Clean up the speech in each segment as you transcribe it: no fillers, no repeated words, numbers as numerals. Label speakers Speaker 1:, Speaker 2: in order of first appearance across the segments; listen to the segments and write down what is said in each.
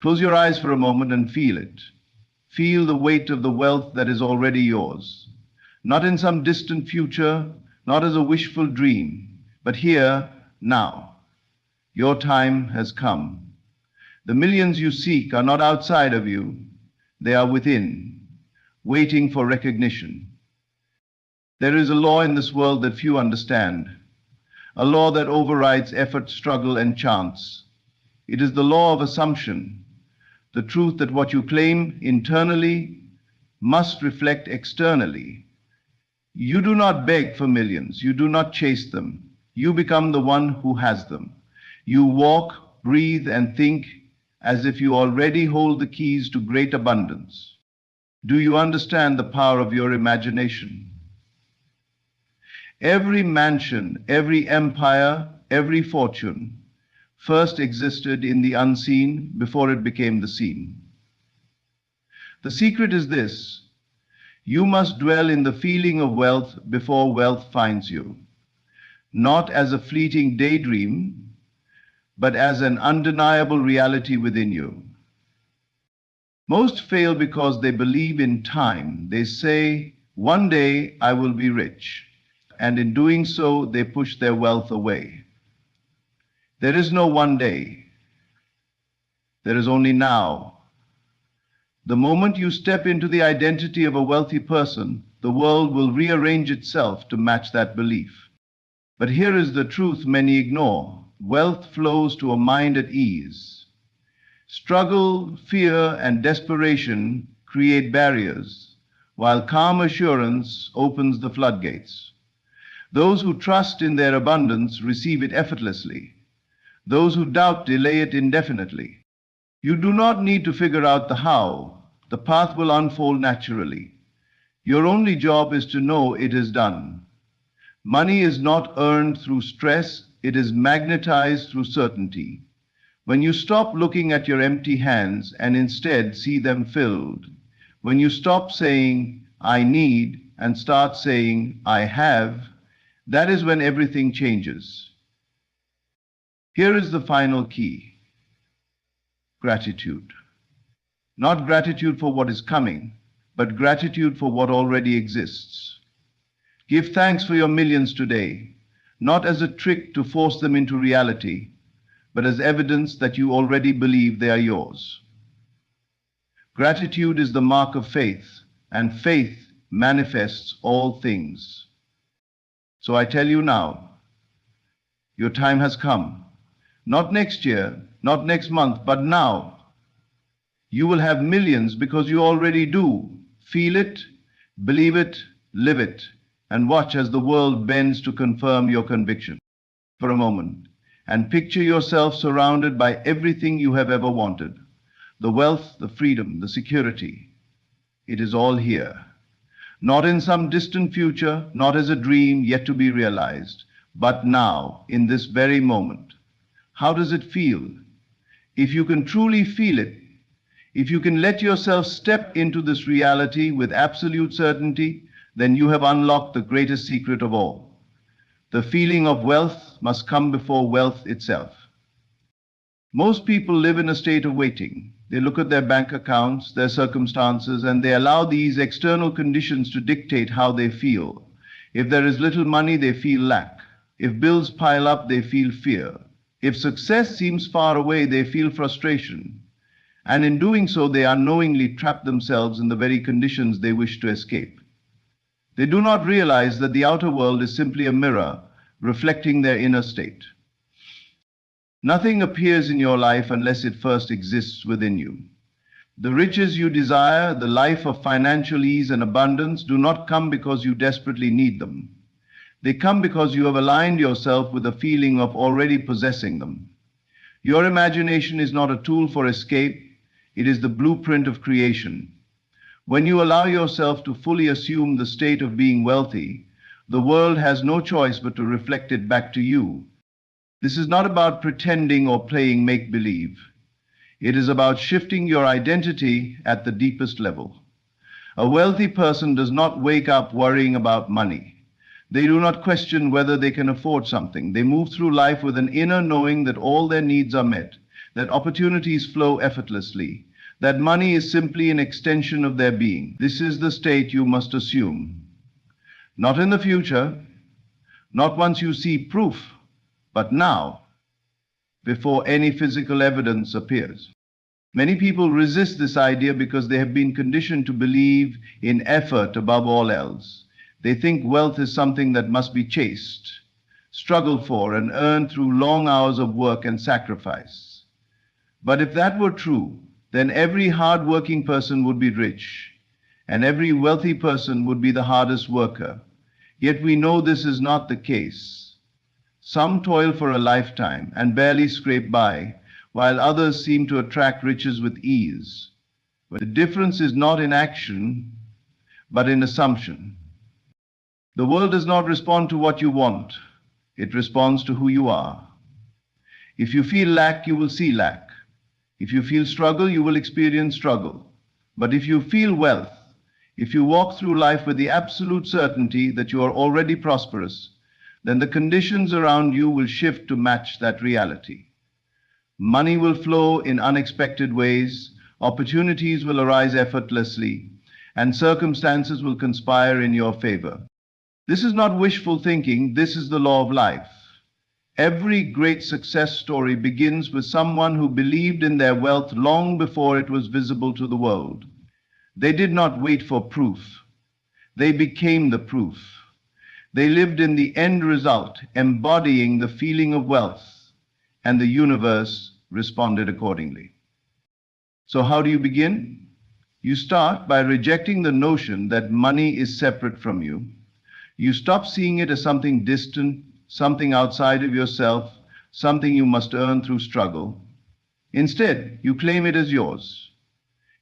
Speaker 1: Close your eyes for a moment and feel it. Feel the weight of the wealth that is already yours. Not in some distant future, not as a wishful dream, but here, now. Your time has come. The millions you seek are not outside of you, they are within, waiting for recognition. There is a law in this world that few understand, a law that overrides effort, struggle, and chance. It is the law of assumption, the truth that what you claim internally must reflect externally. You do not beg for millions, you do not chase them, you become the one who has them. You walk, breathe, and think as if you already hold the keys to great abundance. Do you understand the power of your imagination? Every mansion, every empire, every fortune first existed in the unseen before it became the seen. The secret is this: you must dwell in the feeling of wealth before wealth finds you, not as a fleeting daydream, but as an undeniable reality within you. Most fail because they believe in time. They say, "One day I will be rich," and in doing so, they push their wealth away. There is no one day. There is only now. The moment you step into the identity of a wealthy person, the world will rearrange itself to match that belief. But here is the truth many ignore. Wealth flows to a mind at ease. Struggle, fear, and desperation create barriers, while calm assurance opens the floodgates. Those who trust in their abundance receive it effortlessly. Those who doubt delay it indefinitely. You do not need to figure out the how. The path will unfold naturally. Your only job is to know it is done. Money is not earned through stress, it is magnetized through certainty. When you stop looking at your empty hands and instead see them filled, when you stop saying, "I need," and start saying, "I have," that is when everything changes. Here is the final key: gratitude. Not gratitude for what is coming, but gratitude for what already exists. Give thanks for your millions today, not as a trick to force them into reality, but as evidence that you already believe they are yours. Gratitude is the mark of faith, and faith manifests all things. So I tell you now, your time has come. Not next year, not next month, but now. You will have millions because you already do. Feel it, believe it, live it, and watch as the world bends to confirm your conviction. For a moment, and picture yourself surrounded by everything you have ever wanted. The wealth, the freedom, the security. It is all here. Not in some distant future, not as a dream yet to be realized, but now, in this very moment. How does it feel? If you can truly feel it, if you can let yourself step into this reality with absolute certainty, then you have unlocked the greatest secret of all. The feeling of wealth must come before wealth itself. Most people live in a state of waiting. They look at their bank accounts, their circumstances, and they allow these external conditions to dictate how they feel. If there is little money, they feel lack. If bills pile up, they feel fear. If success seems far away, they feel frustration. And in doing so, they unknowingly trap themselves in the very conditions they wish to escape. They do not realize that the outer world is simply a mirror reflecting their inner state. Nothing appears in your life unless it first exists within you. The riches you desire, the life of financial ease and abundance, do not come because you desperately need them. They come because you have aligned yourself with a feeling of already possessing them. Your imagination is not a tool for escape, it is the blueprint of creation. When you allow yourself to fully assume the state of being wealthy, the world has no choice but to reflect it back to you. This is not about pretending or playing make-believe. It is about shifting your identity at the deepest level. A wealthy person does not wake up worrying about money. They do not question whether they can afford something. They move through life with an inner knowing that all their needs are met. that opportunities flow effortlessly, that money is simply an extension of their being. This is the state you must assume. Not in the future, not once you see proof, but now, before any physical evidence appears. Many people resist this idea because they have been conditioned to believe in effort above all else. They think wealth is something that must be chased, struggled for, and earned through long hours of work and sacrifice. But if that were true, then every hard-working person would be rich, and every wealthy person would be the hardest worker. Yet we know this is not the case. Some toil for a lifetime and barely scrape by, while others seem to attract riches with ease. The difference is not in action, but in assumption. The world does not respond to what you want. It responds to who you are. If you feel lack, you will see lack. If you feel struggle, you will experience struggle. But if you feel wealth, if you walk through life with the absolute certainty that you are already prosperous, then the conditions around you will shift to match that reality. Money will flow in unexpected ways, opportunities will arise effortlessly, and circumstances will conspire in your favor. This is not wishful thinking, this is the law of life. Every great success story begins with someone who believed in their wealth long before it was visible to the world. They did not wait for proof. They became the proof. They lived in the end result, embodying the feeling of wealth, and the universe responded accordingly. So how do you begin? You start by rejecting the notion that money is separate from you. You stop seeing it as something distant, something outside of yourself, something you must earn through struggle. Instead, you claim it as yours.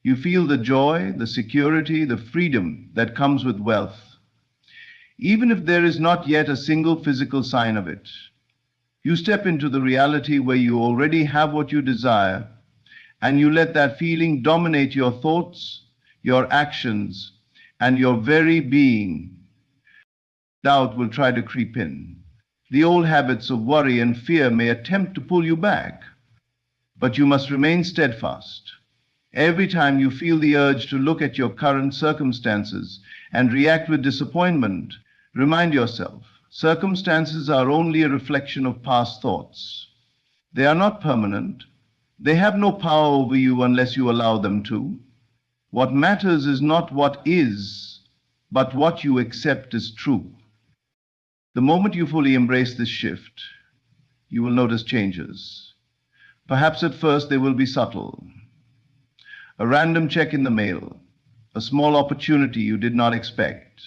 Speaker 1: You feel the joy, the security, the freedom that comes with wealth, even if there is not yet a single physical sign of it. You step into the reality where you already have what you desire, and you let that feeling dominate your thoughts, your actions, and your very being. Doubt will try to creep in. The old habits of worry and fear may attempt to pull you back, but you must remain steadfast. Every time you feel the urge to look at your current circumstances and react with disappointment, remind yourself, circumstances are only a reflection of past thoughts. They are not permanent. They have no power over you unless you allow them to. What matters is not what is, but what you accept as true. The moment you fully embrace this shift, you will notice changes. Perhaps at first they will be subtle. A random check in the mail, a small opportunity you did not expect,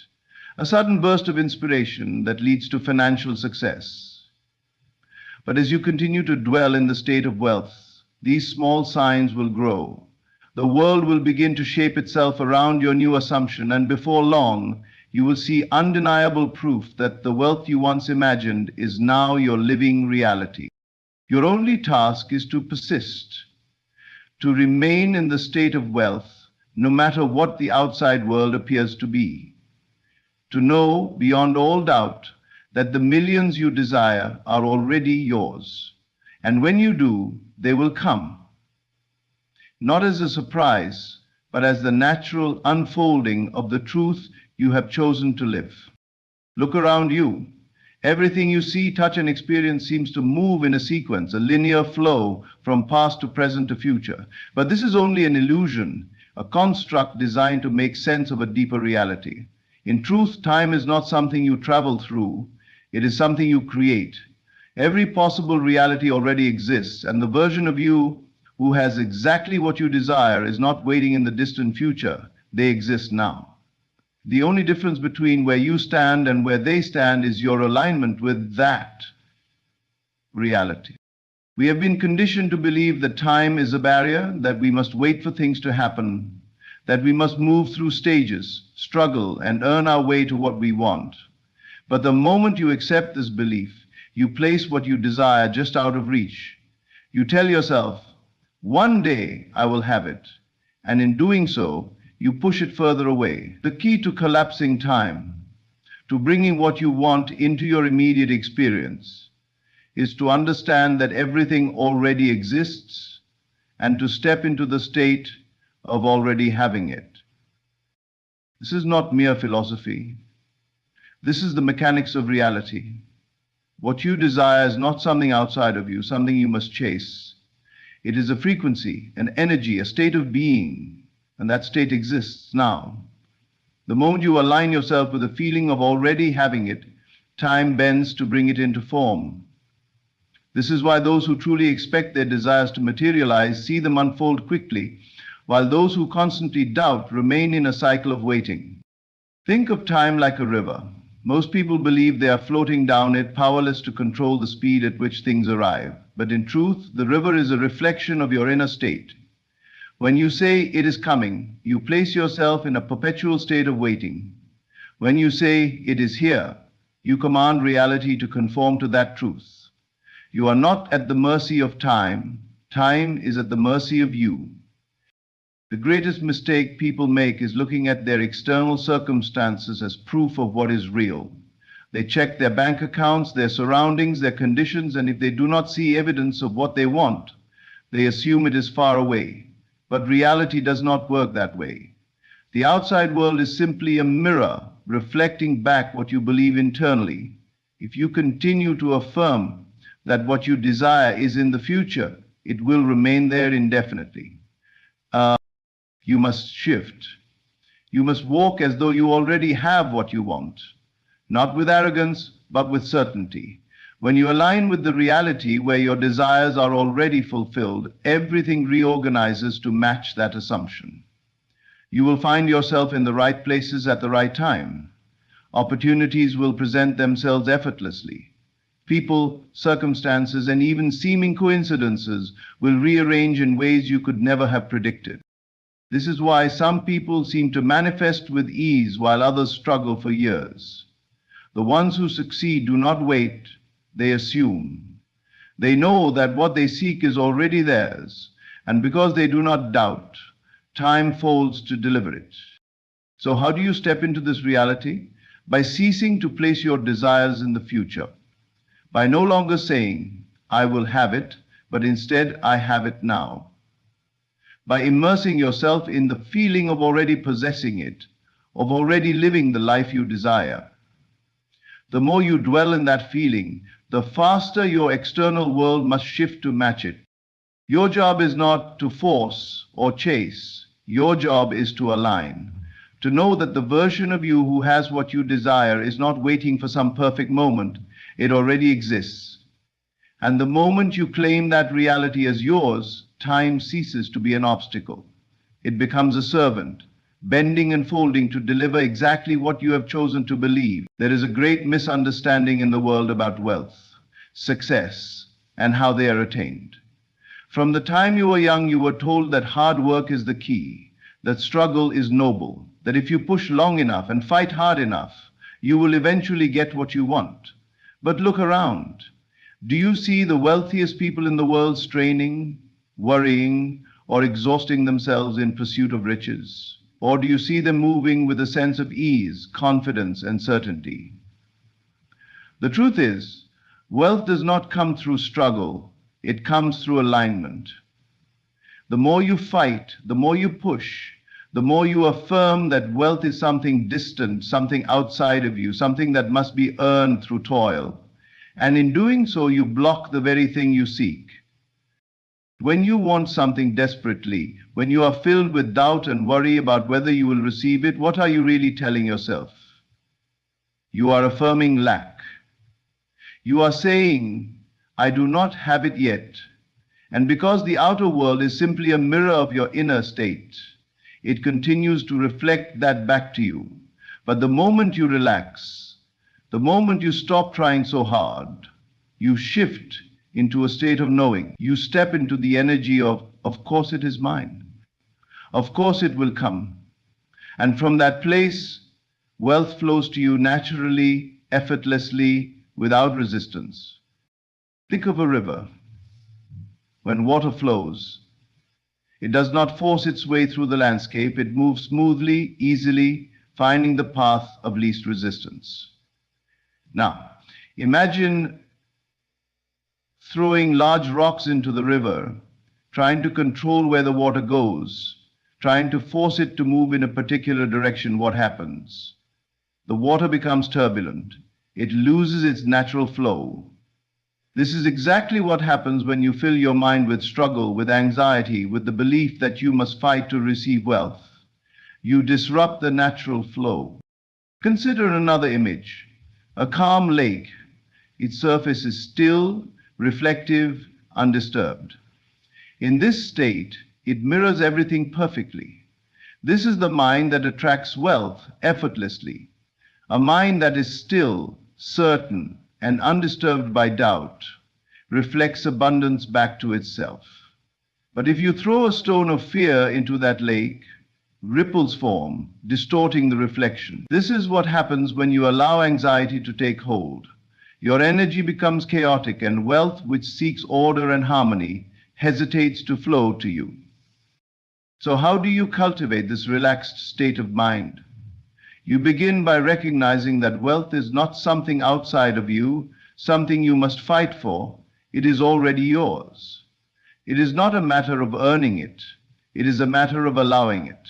Speaker 1: a sudden burst of inspiration that leads to financial success. But as you continue to dwell in the state of wealth, these small signs will grow. The world will begin to shape itself around your new assumption, and before long, you will see undeniable proof that the wealth you once imagined is now your living reality. Your only task is to persist, to remain in the state of wealth, no matter what the outside world appears to be. To know beyond all doubt that the millions you desire are already yours. And when you do, they will come. Not as a surprise, but as the natural unfolding of the truth you have chosen to live. Look around you. Everything you see, touch, and experience seems to move in a sequence, a linear flow from past to present to future. But this is only an illusion, a construct designed to make sense of a deeper reality. In truth, time is not something you travel through, it is something you create. Every possible reality already exists, and the version of you who has exactly what you desire is not waiting in the distant future. They exist now. The only difference between where you stand and where they stand is your alignment with that reality. We have been conditioned to believe that time is a barrier, that we must wait for things to happen, that we must move through stages, struggle, and earn our way to what we want. But the moment you accept this belief, you place what you desire just out of reach. You tell yourself, one day I will have it, and in doing so, you push it further away. The key to collapsing time, to bringing what you want into your immediate experience, is to understand that everything already exists, and to step into the state of already having it. This is not mere philosophy. This is the mechanics of reality. What you desire is not something outside of you, something you must chase. It is a frequency, an energy, a state of being, and that state exists now. The moment you align yourself with the feeling of already having it, time bends to bring it into form. This is why those who truly expect their desires to materialize see them unfold quickly, while those who constantly doubt remain in a cycle of waiting. Think of time like a river. Most people believe they are floating down it, powerless to control the speed at which things arrive. But in truth, the river is a reflection of your inner state. When you say it is coming, you place yourself in a perpetual state of waiting. When you say it is here, you command reality to conform to that truth. You are not at the mercy of time. Time is at the mercy of you. The greatest mistake people make is looking at their external circumstances as proof of what is real. They check their bank accounts, their surroundings, their conditions, and if they do not see evidence of what they want, they assume it is far away. But reality does not work that way. The outside world is simply a mirror reflecting back what you believe internally. If you continue to affirm that what you desire is in the future, it will remain there indefinitely. You must shift. You must walk as though you already have what you want, not with arrogance, but with certainty. When you align with the reality where your desires are already fulfilled, everything reorganizes to match that assumption. You will find yourself in the right places at the right time. Opportunities will present themselves effortlessly. People, circumstances, and even seeming coincidences will rearrange in ways you could never have predicted. This is why some people seem to manifest with ease while others struggle for years. The ones who succeed do not wait, they assume. They know that what they seek is already theirs, and because they do not doubt, time folds to deliver it. So how do you step into this reality? By ceasing to place your desires in the future. By no longer saying, I will have it, but instead, I have it now. By immersing yourself in the feeling of already possessing it, of already living the life you desire. The more you dwell in that feeling, the faster your external world must shift to match it. Your job is not to force or chase. Your job is to align. To know that the version of you who has what you desire is not waiting for some perfect moment. It already exists. And the moment you claim that reality as yours, time ceases to be an obstacle. It becomes a servant, bending and folding to deliver exactly what you have chosen to believe. There is a great misunderstanding in the world about wealth, success, and how they are attained. From the time you were young, you were told that hard work is the key, that struggle is noble, that if you push long enough and fight hard enough, you will eventually get what you want. But look around. Do you see the wealthiest people in the world straining, worrying, or exhausting themselves in pursuit of riches? Or do you see them moving with a sense of ease, confidence, and certainty? The truth is, wealth does not come through struggle, it comes through alignment. The more you fight, the more you push, the more you affirm that wealth is something distant, something outside of you, something that must be earned through toil. And in doing so, you block the very thing you seek. When you want something desperately, when you are filled with doubt and worry about whether you will receive it, what are you really telling yourself? You are affirming lack. You are saying, I do not have it yet. And because the outer world is simply a mirror of your inner state, it continues to reflect that back to you. But the moment you relax, the moment you stop trying so hard, you shift into a state of knowing. You step into the energy of course it is mine. Of course it will come. And from that place, wealth flows to you naturally, effortlessly, without resistance. Think of a river. When water flows, it does not force its way through the landscape. It moves smoothly, easily, finding the path of least resistance. Now, imagine throwing large rocks into the river, trying to control where the water goes, trying to force it to move in a particular direction, what happens? The water becomes turbulent. It loses its natural flow. This is exactly what happens when you fill your mind with struggle, with anxiety, with the belief that you must fight to receive wealth. You disrupt the natural flow. Consider another image. A calm lake. Its surface is still, reflective, undisturbed. In this state, it mirrors everything perfectly. This is the mind that attracts wealth effortlessly. A mind that is still, certain, and undisturbed by doubt reflects abundance back to itself. But if you throw a stone of fear into that lake, ripples form, distorting the reflection. This is what happens when you allow anxiety to take hold. Your energy becomes chaotic, and wealth, which seeks order and harmony, hesitates to flow to you. So how do you cultivate this relaxed state of mind? You begin by recognizing that wealth is not something outside of you, something you must fight for. It is already yours. It is not a matter of earning it. It is a matter of allowing it.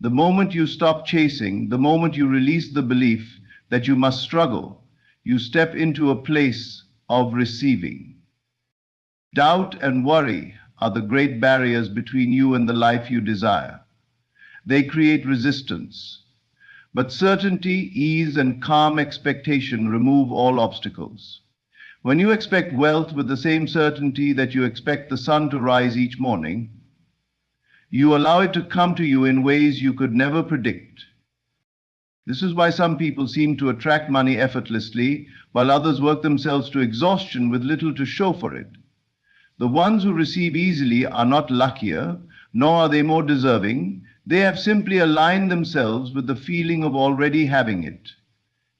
Speaker 1: The moment you stop chasing, the moment you release the belief that you must struggle, you step into a place of receiving. Doubt and worry are the great barriers between you and the life you desire. They create resistance. But certainty, ease, and calm expectation remove all obstacles. When you expect wealth with the same certainty that you expect the sun to rise each morning, you allow it to come to you in ways you could never predict. This is why some people seem to attract money effortlessly, while others work themselves to exhaustion with little to show for it. The ones who receive easily are not luckier, nor are they more deserving. They have simply aligned themselves with the feeling of already having it.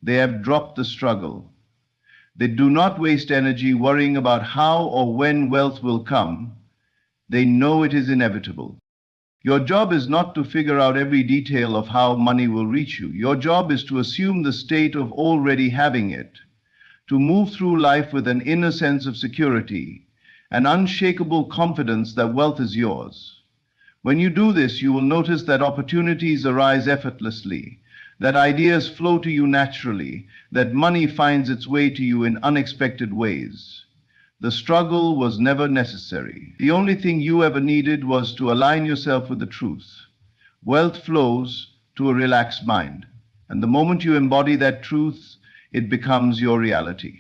Speaker 1: They have dropped the struggle. They do not waste energy worrying about how or when wealth will come. They know it is inevitable. Your job is not to figure out every detail of how money will reach you. Your job is to assume the state of already having it, to move through life with an inner sense of security, an unshakable confidence that wealth is yours. When you do this, you will notice that opportunities arise effortlessly, that ideas flow to you naturally, that money finds its way to you in unexpected ways. The struggle was never necessary. The only thing you ever needed was to align yourself with the truth. Wealth flows to a relaxed mind, and the moment you embody that truth, it becomes your reality.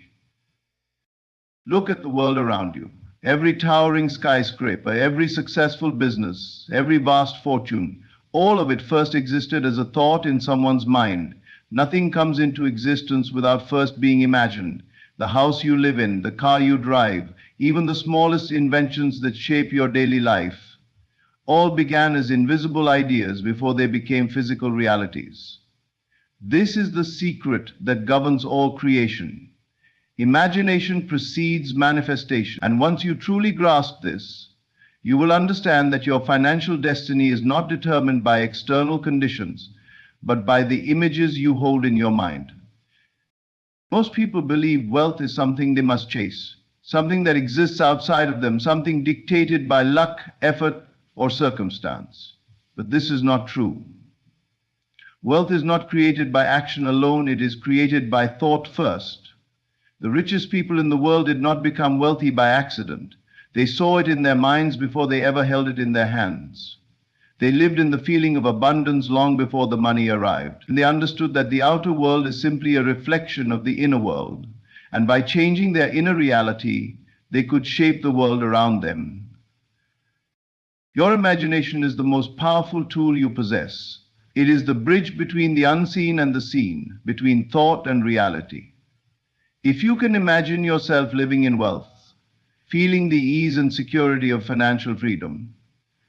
Speaker 1: Look at the world around you. Every towering skyscraper, every successful business, every vast fortune, all of it first existed as a thought in someone's mind. Nothing comes into existence without first being imagined. The house you live in, the car you drive, even the smallest inventions that shape your daily life, all began as invisible ideas before they became physical realities. This is the secret that governs all creation. Imagination precedes manifestation, and once you truly grasp this, you will understand that your financial destiny is not determined by external conditions, but by the images you hold in your mind. Most people believe wealth is something they must chase, something that exists outside of them, something dictated by luck, effort, or circumstance. But this is not true. Wealth is not created by action alone, it is created by thought first. The richest people in the world did not become wealthy by accident. They saw it in their minds before they ever held it in their hands. They lived in the feeling of abundance long before the money arrived. And they understood that the outer world is simply a reflection of the inner world. And by changing their inner reality, they could shape the world around them. Your imagination is the most powerful tool you possess. It is the bridge between the unseen and the seen, between thought and reality. If you can imagine yourself living in wealth, feeling the ease and security of financial freedom,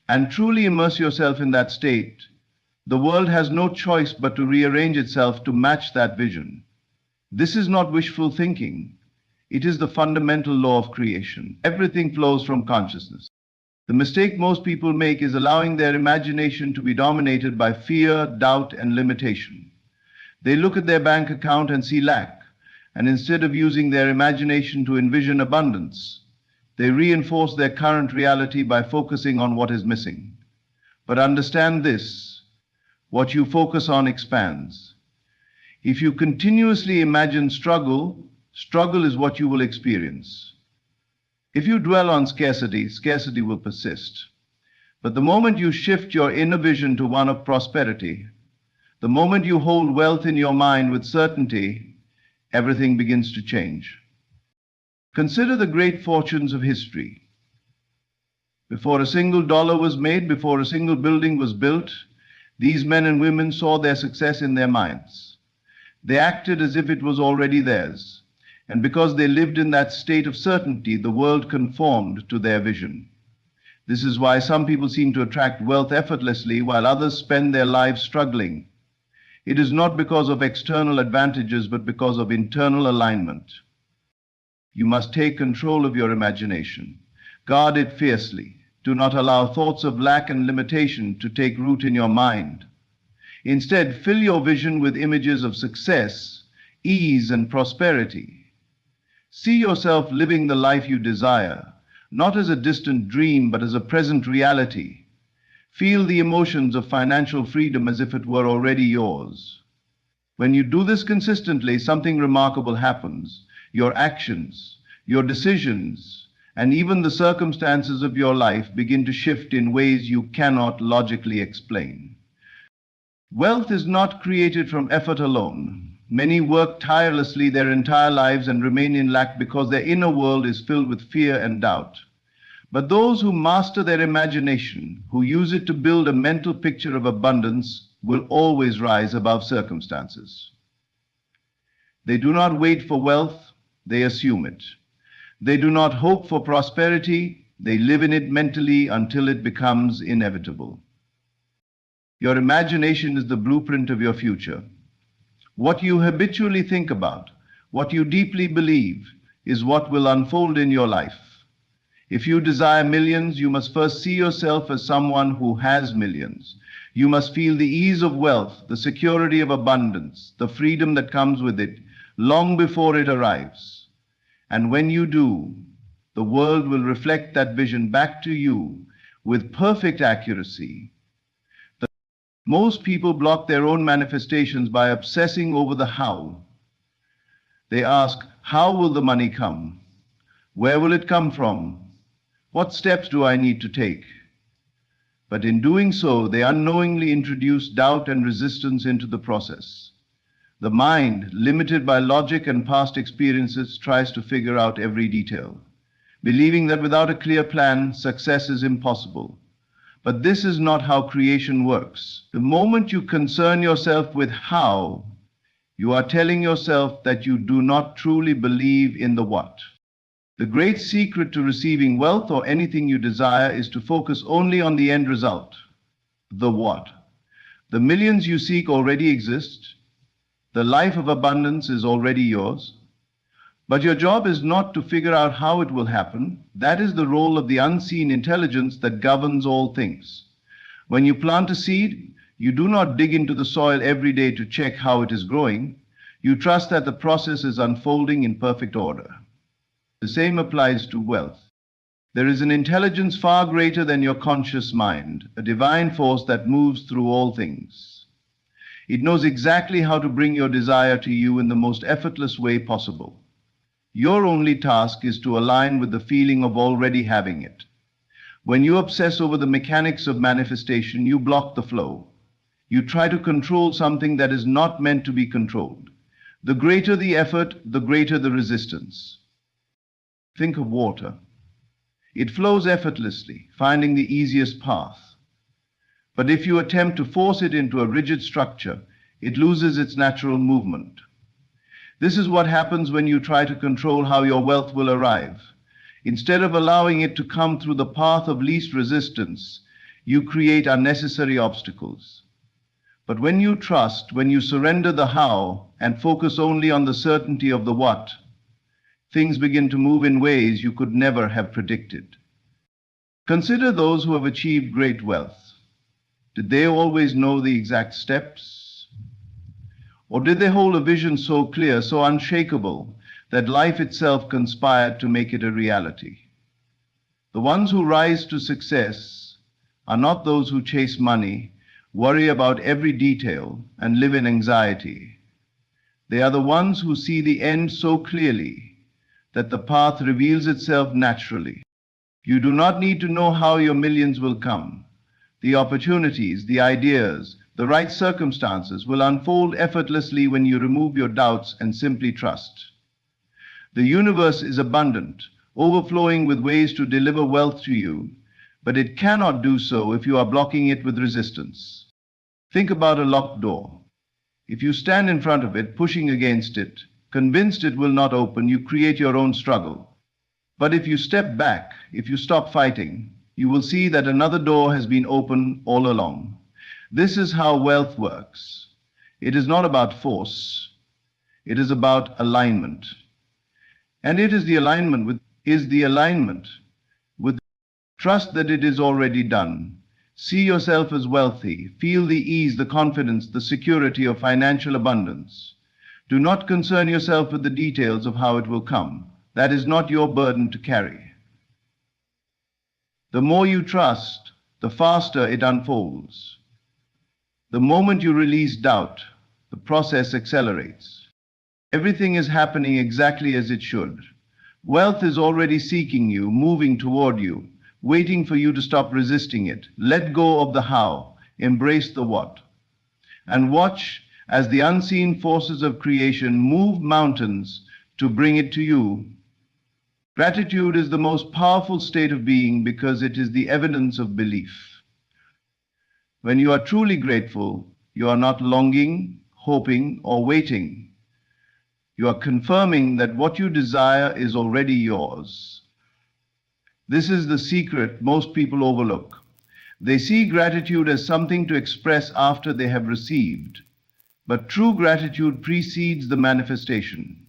Speaker 1: and truly immerse yourself in that state, the world has no choice but to rearrange itself to match that vision. This is not wishful thinking. It is the fundamental law of creation. Everything flows from consciousness. The mistake most people make is allowing their imagination to be dominated by fear, doubt, and limitation. They look at their bank account and see lack, and instead of using their imagination to envision abundance, They reinforce their current reality by focusing on what is missing. But understand this, what you focus on expands. If you continuously imagine struggle, struggle is what you will experience. If you dwell on scarcity, scarcity will persist. But the moment you shift your inner vision to one of prosperity, the moment you hold wealth in your mind with certainty, everything begins to change. Consider the great fortunes of history. Before a single dollar was made, before a single building was built, these men and women saw their success in their minds. They acted as if it was already theirs, and because they lived in that state of certainty, the world conformed to their vision. This is why some people seem to attract wealth effortlessly, while others spend their lives struggling. It is not because of external advantages, but because of internal alignment. You must take control of your imagination. Guard it fiercely. Do not allow thoughts of lack and limitation to take root in your mind. Instead, fill your vision with images of success, ease, and prosperity. See yourself living the life you desire, not as a distant dream, but as a present reality. Feel the emotions of financial freedom as if it were already yours. When you do this consistently, something remarkable happens. Your actions, your decisions, and even the circumstances of your life begin to shift in ways you cannot logically explain. Wealth is not created from effort alone. Many work tirelessly their entire lives and remain in lack because their inner world is filled with fear and doubt. But those who master their imagination, who use it to build a mental picture of abundance, will always rise above circumstances. They do not wait for wealth, they assume it. They do not hope for prosperity, they live in it mentally until it becomes inevitable. Your imagination is the blueprint of your future. What you habitually think about, what you deeply believe, is what will unfold in your life. If you desire millions, you must first see yourself as someone who has millions. You must feel the ease of wealth, the security of abundance, the freedom that comes with it, long before it arrives. And when you do, the world will reflect that vision back to you with perfect accuracy. Most people block their own manifestations by obsessing over the how. They ask, how will the money come? Where will it come from? What steps do I need to take? But in doing so, they unknowingly introduce doubt and resistance into the process. The mind, limited by logic and past experiences, tries to figure out every detail, believing that without a clear plan, success is impossible. But this is not how creation works. The moment you concern yourself with how, you are telling yourself that you do not truly believe in the what. The great secret to receiving wealth or anything you desire is to focus only on the end result, the what. The millions you seek already exist. The life of abundance is already yours. But your job is not to figure out how it will happen. That is the role of the unseen intelligence that governs all things. When you plant a seed, you do not dig into the soil every day to check how it is growing. You trust that the process is unfolding in perfect order. The same applies to wealth. There is an intelligence far greater than your conscious mind, a divine force that moves through all things. It knows exactly how to bring your desire to you in the most effortless way possible. Your only task is to align with the feeling of already having it. When you obsess over the mechanics of manifestation, you block the flow. You try to control something that is not meant to be controlled. The greater the effort, the greater the resistance. Think of water. It flows effortlessly, finding the easiest path. But if you attempt to force it into a rigid structure, it loses its natural movement. This is what happens when you try to control how your wealth will arrive. Instead of allowing it to come through the path of least resistance, you create unnecessary obstacles. But when you trust, when you surrender the how and focus only on the certainty of the what, things begin to move in ways you could never have predicted. Consider those who have achieved great wealth. Did they always know the exact steps? Or did they hold a vision so clear, so unshakable, that life itself conspired to make it a reality? The ones who rise to success are not those who chase money, worry about every detail, and live in anxiety. They are the ones who see the end so clearly that the path reveals itself naturally. You do not need to know how your millions will come. The opportunities, the ideas, the right circumstances will unfold effortlessly when you remove your doubts and simply trust. The universe is abundant, overflowing with ways to deliver wealth to you, but it cannot do so if you are blocking it with resistance. Think about a locked door. If you stand in front of it, pushing against it, convinced it will not open, you create your own struggle. But if you step back, if you stop fighting, you will see that another door has been open all along. This is how wealth works. It is not about force. It is about alignment. And it is the alignment with trust that it is already done. See yourself as wealthy. Feel the ease, the confidence, the security of financial abundance. Do not concern yourself with the details of how it will come. That is not your burden to carry. The more you trust, the faster it unfolds. The moment you release doubt, the process accelerates. Everything is happening exactly as it should. Wealth is already seeking you, moving toward you, waiting for you to stop resisting it. Let go of the how, embrace the what, and watch as the unseen forces of creation move mountains to bring it to you. Gratitude is the most powerful state of being because it is the evidence of belief. When you are truly grateful, you are not longing, hoping, or waiting. You are confirming that what you desire is already yours. This is the secret most people overlook. They see gratitude as something to express after they have received, but true gratitude precedes the manifestation.